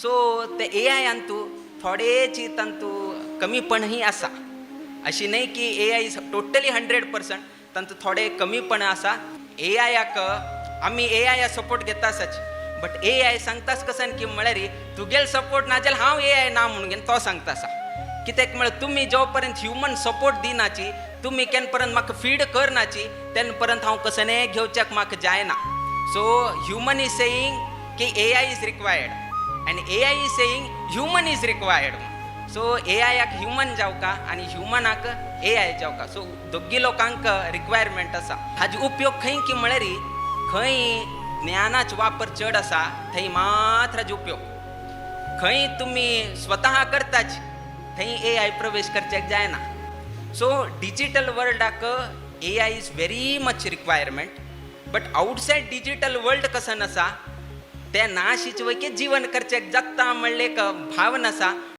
So ते ए I Antu थोडेची तंतू कमीपणही असा, अशी नाही की ए आय टोटली 100%, तंतू थोडे कमीपण असा. ए आयाक आम्ही ए आय सपोर्ट घेतासच, बट ए आय सांगतास कसं की म्हळ्यार तुगेल सपोर्ट ना जाल्यार हांव ए आय ना म्हणून घेन तो सांगतासा. कित्याक म्हळ्यार तुम्ही जोपर्यंत ह्युमन सपोर्ट दिनाची, तुम्ही केन पर्यंत म्हाका फीड करनाची, तेन पर्यंत हांव कसने घेवच्याक म्हाका जायना. सो ह्युमन इज सेईंग की A I is required and A I is saying human is required. So ए आयाक ह्युमन जावका आणि ह्युमनाक ए आय जावका. सो दोगी लोकांक रिक्वायरमेंट आसा. हाजो उपयोग खंय की म्हळ्यार खंय ज्ञानाचो वापर चड आसा थंय मात्र हाजो उपयोग. खंय तुम्ही स्वतः करताच थंय ए आय प्रवेश करच्याक जायना. सो डिजिटल वर्ल्डाक A I is very much requirement, but outside digital world कसं नसा, त्या नाशिच वैके जीवन करच्याक जाता म्हणले एक भाव नसा.